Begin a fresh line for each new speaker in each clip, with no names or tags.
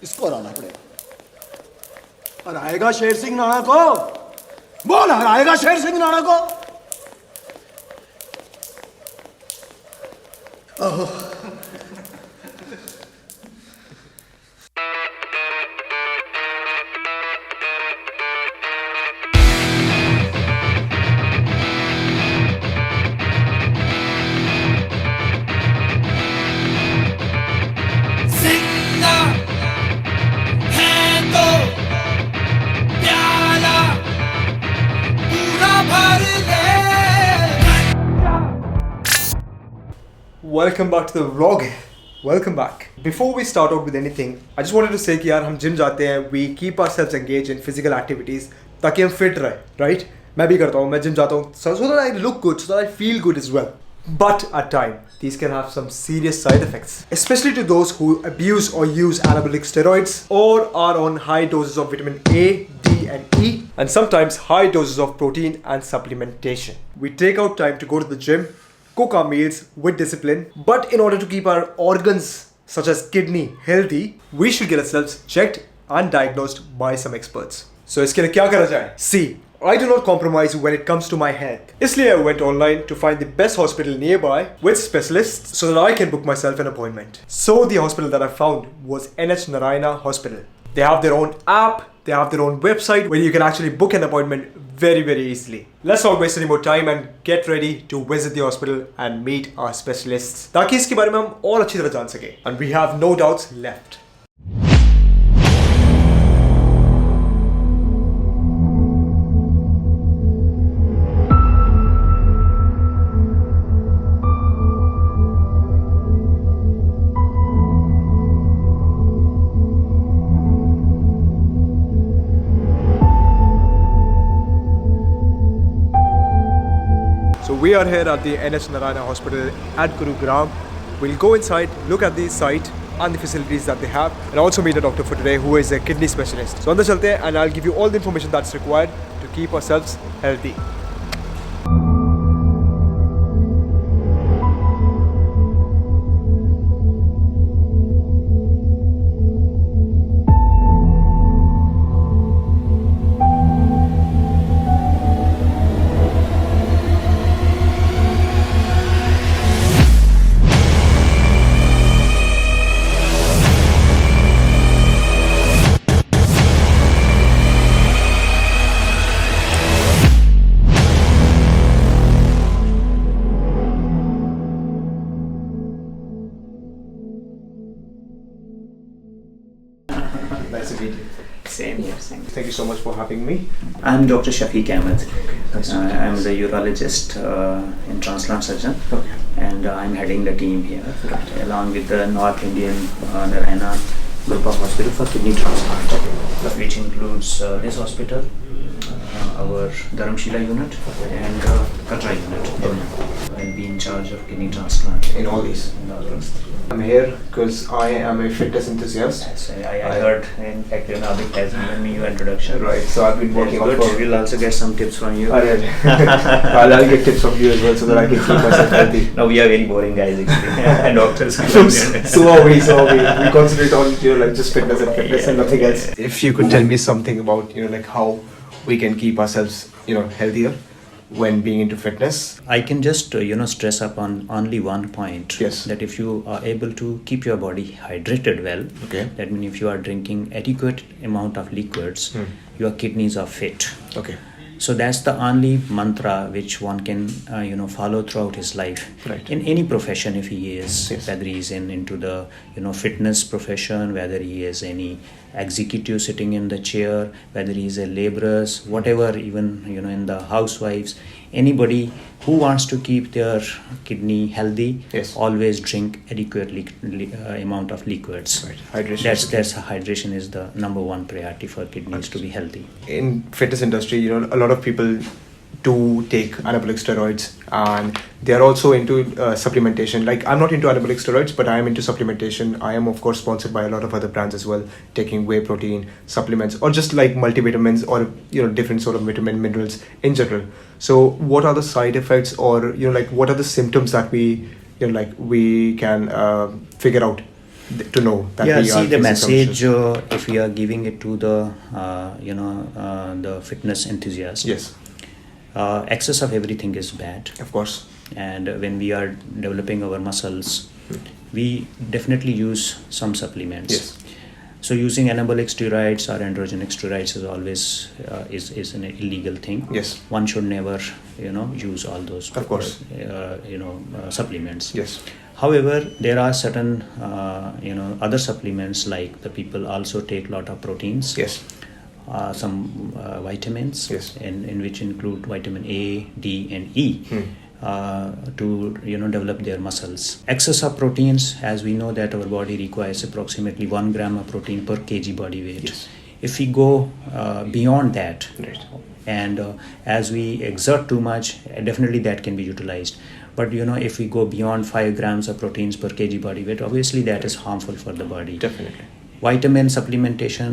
इसको हराना पड़ेगा। हराएगा शेर सिंह नाणा को, बोल हराएगा शेर सिंह नाणा को।
Welcome back to the vlog. Welcome back. Before we start out with anything, I just wanted to say कि यार हम जिम जाते हैं, we keep ourselves engaged in physical activities ताकि हम fit रहे, right? मैं भी करता हूँ, मैं जिम जाता हूँ, so that I look good, so that I feel good as well. But at times, these can have some serious side effects, especially to those who abuse or use anabolic steroids or are on high doses of vitamin A, D and E, and sometimes high doses of protein and supplementation. We take out time to go to the gym, cook our meals with discipline, but in order to keep our organs such as kidney healthy, we should get ourselves checked and diagnosed by some experts. So इसके लिए क्या करा जाए? See, I do not compromise when it comes to my health. इसलिए I went online to find the best hospital nearby with specialists so that I can book myself an appointment. So the hospital that I found was Narayana Hospital. They have their own app, they have their own website where you can actually book an appointment very easily. Let's not waste any more time and get ready to visit the hospital and meet our specialists ताकि इसके बारे में हम और अच्छी तरह जान सके. And we have no doubts left. So we are here at the Narayana Hospital at Gurugram. We'll go inside, look at the site and the facilities that they have, and also meet a doctor for today who is a kidney specialist. So andar chalte hain and I'll give you all the information that's required to keep ourselves healthy. Nice to meet you.
Same here, same.
Thank you so much for having me.
I'm Dr. Shafiq Ahmed.
Nice
I'm the urologist and transplant surgeon, and I'm heading the team here along with the North Indian Narayana group of hospital for kidney transplant, which includes this hospital, our Dharamshila unit, and Katra unit. I'll be in charge of kidney transplant
In all these. I'm here because I am a fitness enthusiast.
So I heard, in fact, Navik has given me your introduction.
Right, so I've been working on
good. We'll also get some tips from you.
I'll get tips from you as well so that I can keep myself healthy.
No, we are very boring guys actually. And doctors.
so are we. We concentrate on like just fitness and nothing else. If you could tell me something about like how we can keep ourselves healthier when being into fitness.
I can just stress upon only one point.
Yes.
That if you are able to keep your body hydrated well, that means if you are drinking adequate amount of liquids, your kidneys are fit.
Okay.
So that's the only mantra which one can follow throughout his life.
Right.
In any profession, if he is,
Yes.
whether he is into the fitness profession, whether he is any executive sitting in the chair, whether he is a laborer, whatever, even in the housewives, anybody who wants to keep their kidney healthy,
Yes.
always drink adequate amount of liquids.
Right. Hydration.
That's hydration is the number one priority for kidneys to be healthy.
In fitness industry, a lot of people do take anabolic steroids, and they are also into supplementation. Like, I'm not into anabolic steroids, but I am into supplementation. I am of course sponsored by a lot of other brands as well, taking whey protein supplements or just like multivitamins or different sort of vitamin minerals in general. So what are the side effects, or like what are the symptoms that we we can figure out to know that
Yeah,
we are
see the
facing some
message
issues?
if we are giving it to the the fitness enthusiast.
Yes,
Excess of everything is bad,
of course.
and when we are developing our muscles, we definitely use some supplements.
Yes.
So using anabolic steroids or androgenic steroids is always is an illegal thing.
Yes.
One should never use all those
Of course.
supplements.
Yes.
However, there are certain other supplements, like the people also take a lot of proteins.
Yes.
Some vitamins,
Yes.
in which include vitamin A, D, and E. To develop their muscles. Excess of proteins, as we know that our body requires approximately 1 gram of protein per kg body weight.
Yes.
If we go beyond that,
Right.
and as we exert too much, definitely that can be utilized. But if we go beyond 5 grams of proteins per kg body weight, obviously that is harmful for the body.
Definitely.
Vitamin supplementation,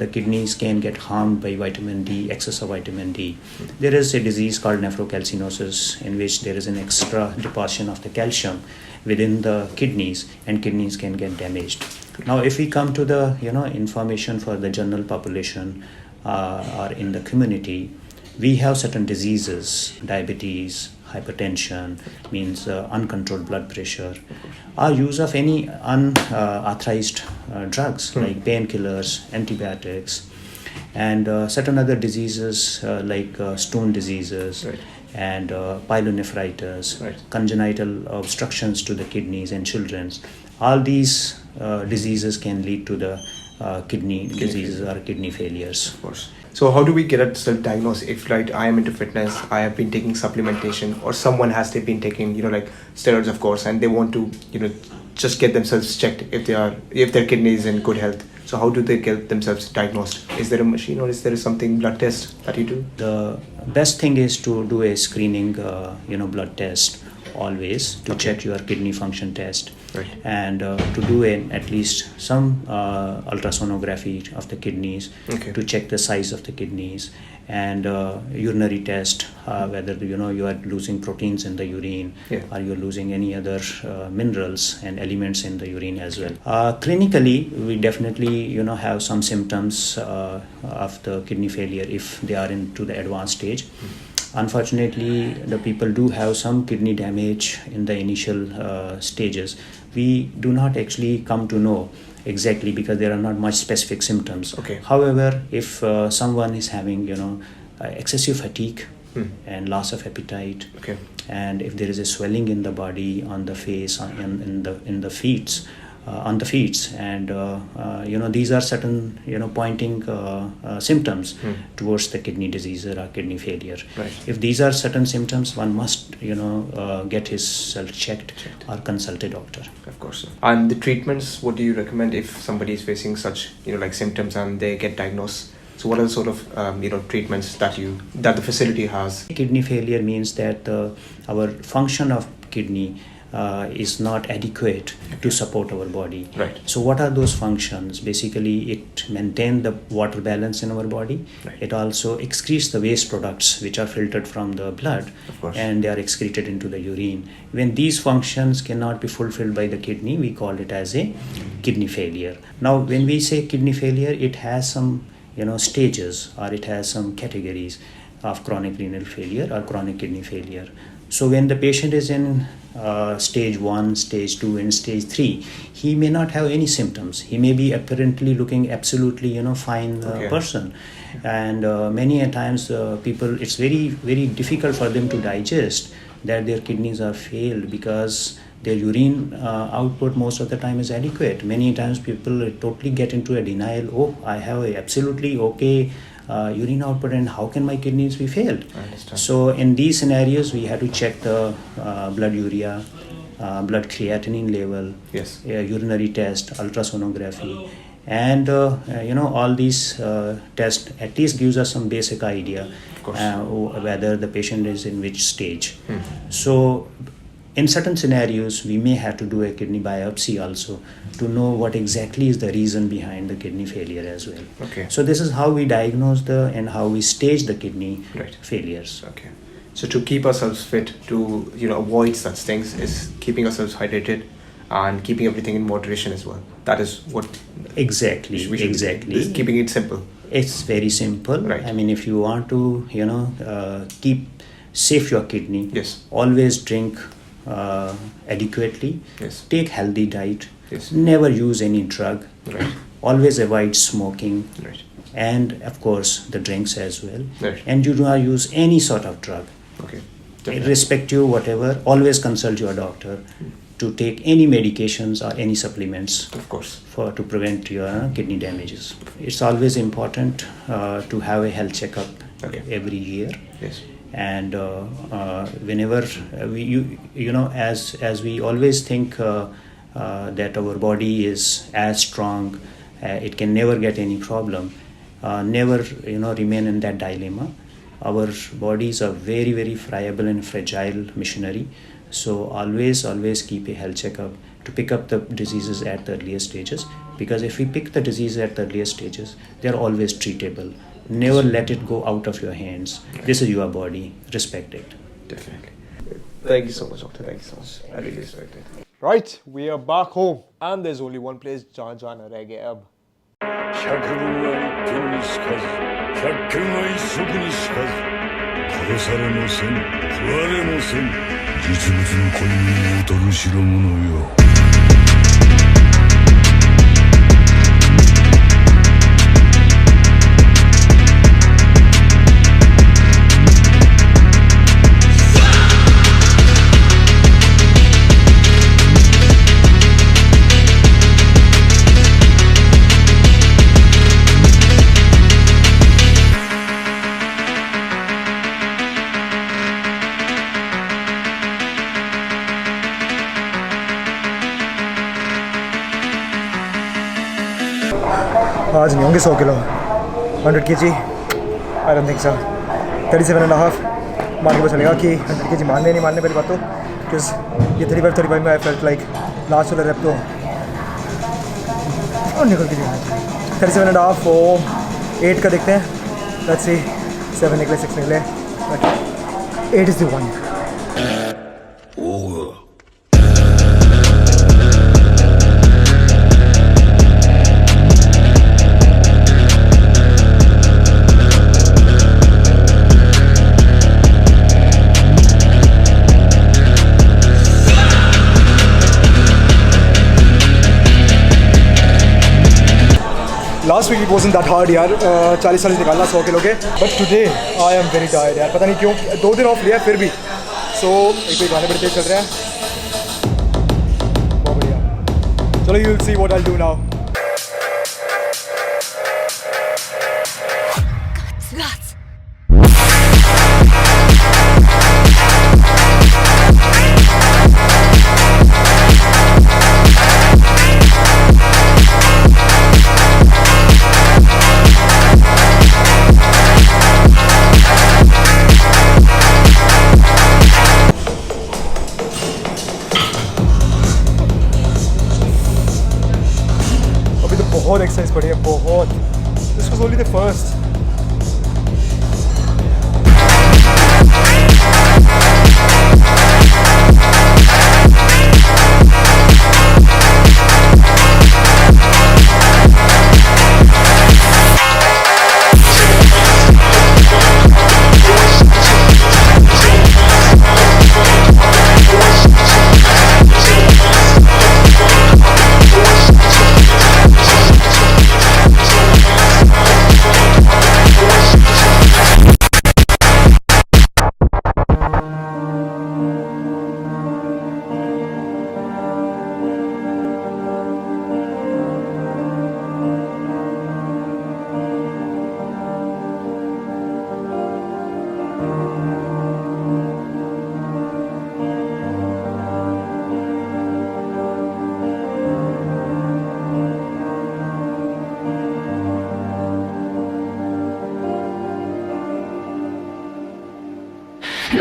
the kidneys can get harmed by vitamin D, excess of vitamin D. There is a disease called nephrocalcinosis, in which there is an extra deposition of the calcium within the kidneys, and kidneys can get damaged. Now, if we come to the information for the general population or in the community, we have certain diseases, diabetes, hypertension, means uncontrolled blood pressure, or use of any unauthorized drugs like painkillers, antibiotics, and certain other diseases like stone diseases.
Right.
And pyelonephritis,
Right.
congenital obstructions to the kidneys in children. All these diseases can lead to the kidney diseases or kidney failures.
Of course. So how do we get it self-diagnosed? If I am into fitness, I have been taking supplementation, or someone has been taking like steroids, of course, and they want to just get themselves checked if their kidney is in good health. So how do they get themselves diagnosed? Is there a machine, or is there something blood test that you do?
The best thing is to do a screening blood test always, to check your kidney function test.
Right.
And to do at least some ultrasonography of the kidneys,
Okay.
to check the size of the kidneys, and urinary test, whether you are losing proteins in the urine,
Yeah.
or you're losing any other minerals and elements in the urine as well. Clinically, we definitely have some symptoms of the kidney failure if they are into the advanced stage. Unfortunately, the people do have some kidney damage in the initial stages. We do not actually come to know exactly, because there are not much specific symptoms.
Okay.
However, if someone is having excessive fatigue and loss of appetite,
Okay.
and if there is a swelling in the body, on the face, in the feet, on the feet, and these are certain pointing symptoms towards the kidney disease or kidney failure.
Right.
If these are certain symptoms, one must get himself checked or consult a doctor.
Of course. And the treatments, what do you recommend if somebody is facing such like symptoms and they get diagnosed? So what are the sort of treatments that the facility has?
Kidney failure means that our function of kidney is not adequate to support our body.
Right.
So what are those functions? Basically, it maintains the water balance in our body.
Right.
It also excretes the waste products which are filtered from the blood,
Of course.
and they are excreted into the urine. When these functions cannot be fulfilled by the kidney, we call it as a kidney failure. Now, when we say kidney failure, it has some stages, or it has some categories of chronic renal failure or chronic kidney failure. So when the patient is in stage 1, stage 2, and stage 3, he may not have any symptoms. He may be apparently looking absolutely fine
Okay.
person, and many a times people, it's very, very difficult for them to digest that their kidneys are failed, because their urine output most of the time is adequate. Many times people totally get into a denial. Oh, I have a absolutely okay urine output, and how can my kidneys be failed?
I understand.
So in these scenarios, we have to check the blood urea, blood creatinine level,
Yes.
urinary test, ultrasonography, and all these tests at least gives us some basic idea
course.
whether the patient is in which stage. So in certain scenarios, we may have to do a kidney biopsy also to know what exactly is the reason behind the kidney failure as well.
Okay.
So this is how we diagnose and how we stage the kidney
Right.
failures.
Okay. So to keep ourselves fit, to avoid such things, is keeping ourselves hydrated and keeping everything in moderation as well. That is what
Exactly.
we should
Exactly.
Just keeping it simple.
It's very simple.
Right.
I mean, if you want to, keep safe your kidney,
Yes.
always drink adequately.
Yes.
Take healthy diet.
Yes.
Never use any drug.
Right.
Always avoid smoking.
Right.
And of course, the drinks as well.
Right.
And you do not use any sort of drug.
Okay. Definitely.
Irrespective, whatever, always consult your doctor to take any medications or any supplements
Of course.
to prevent your kidney damages. It's always important to have a health checkup every year.
Yes.
And whenever as we always think that our body is as strong, it can never get any problem. Never remain in that dilemma. Our bodies are very, very friable and fragile machinery. So always keep a health checkup to pick up the diseases at the earliest stages. Because if we pick the disease at the earliest stages, they are always treatable. Never let it go out of your hands. This is your body. Respect it.
Definitely. Thank you so much, doctor. Thank you so much. I really respect it.
Right, we are back home, and there's only one place jahan jana reh gaya ab.
百聞は一見にしかず百見は一足にしかず殺されもせん食われもせん実物の恋に劣る代物よ
आज नहीं होंगे 100 kilo 100 kg I don't think so 37 and a half मान के पता चलेगा कि 100 kg मानने नहीं मानने पहली बात तो बिकॉज ये 35 में आई फेल्ट लाइक लास्ट वाला रेप तो और निकल के 37 and a half और 8 का देखते हैं लेट्स सी 7 निकले 6 निकले 8 is the one Last week it wasn't that hard यार 40 निकालना 100 किलो के but today I am very tired यार पता नहीं क्यों 2 दिन ऑफ लिया फिर भी सो एक कोई गाने बड़े तेज चल रहे हैं बहुत बढ़िया चलो you will see what I will do now बहुत एक्सरसाइज पड़ी है बहुत this was only the first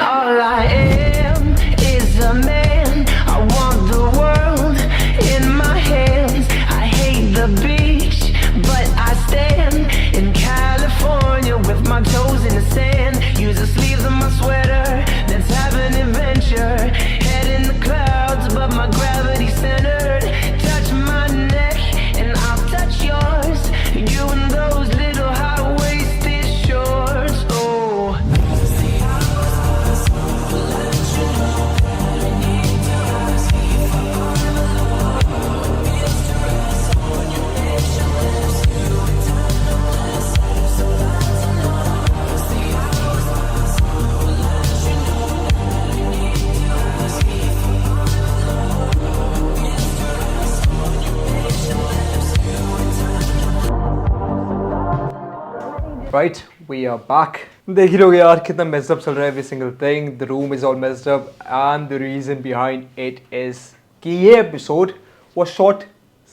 All I am is a man. I want the world in my hands. I hate the beach, but I stand in California with my toes in the sand. Use the sleeves of my sweater. Let's have an adventure. Head in the clouds, but my gravity center.
Right, we are back. देख ही लोगे यार कितना messed up चल रहा है every single thing. The room is all messed up and the reason behind it is कि ये episode was shot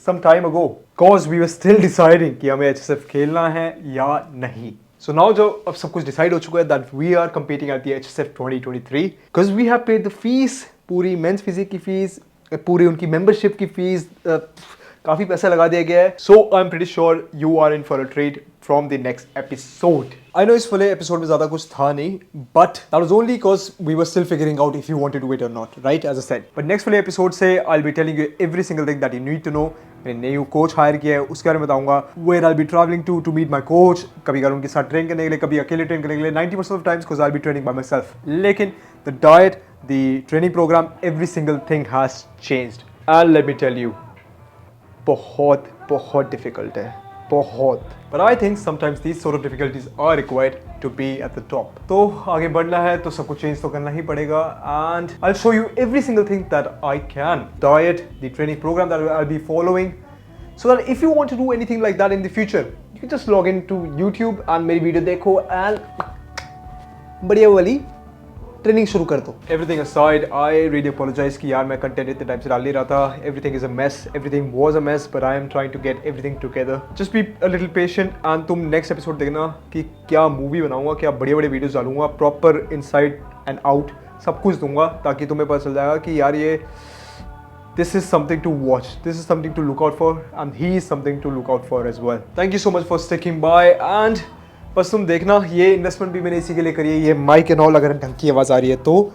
some time ago because we were still deciding कि हमें HSF खेलना है या नहीं. So now जो अब सब कुछ decide हो चुका है that we are competing at the HSF 2023 because we have paid the fees, पूरी men's physique की fees, पूरी उनकी membership की fees, काफी पैसा लगा दिया गया है. So I'm pretty sure you are in for a treat from the next episode. I know इस वाले episode में ज़्यादा कुछ था नहीं, but that was only because we were still figuring out if you wanted to do it or not, right? As I said. But next वाले episode से I'll be telling you every single thing that you need to know. मैंने new coach hire किया है, उसके बारे में बताऊंगा. Where I'll be traveling to meet my coach. कभी अगर उनके साथ ट्रेन करने के लिए, कभी अकेले ट्रेन करने के लिए. 90% of times because I'll be training by myself. लेकिन the diet, the training program, every single thing has changed. And let me tell you, बहुत difficult है, बहुत. But I think sometimes these sort of difficulties are required to be at the top. तो आगे बढ़ना है तो सब कुछ change तो करना ही पड़ेगा. And I'll show you every single thing that I can. Diet, the training program that I'll be following. So that if you want to do anything like that in the future, you can just log into YouTube and मेरी video देखो and बढ़िया वाली training शुरू कर दो. Everything aside, I really apologize कि यार मैं कंटेंट इतने टाइम से डाल नहीं रहा था. Everything is a mess. Everything was a mess, but I am trying to get everything together. Just be a little patient and तुम next episode देखना कि क्या मूवी बनाऊंगा, क्या बड़े-बड़े वीडियोस डालूंगा, proper inside and out सब कुछ दूंगा ताकि तुम्हें पता चल जाएगा कि यार ये this is something to watch. This is something to look out for and he is something to look out for as well. Thank you so much for sticking by and बस तुम देखना ये इन्वेस्टमेंट भी मैंने इसी के लिए करी है. ये माइक एंड ऑल अगर ढंग की आवाज़ आ रही है तो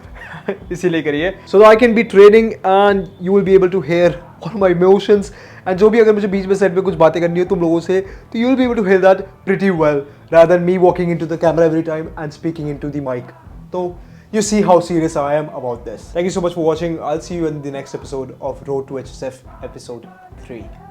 इसीलिए करी है. So I can be training and you will be able to hear all my emotions and जो भी अगर मुझे बीच में सेट पे कुछ बातें करनी हो तुम लोगों से तो you will be able to hear that pretty well rather than me walking into the camera every time and speaking into the mic. तो you see how serious I am about this. Thank you so much for watching. I'll see you in the next episode of Road to HSF episode 3.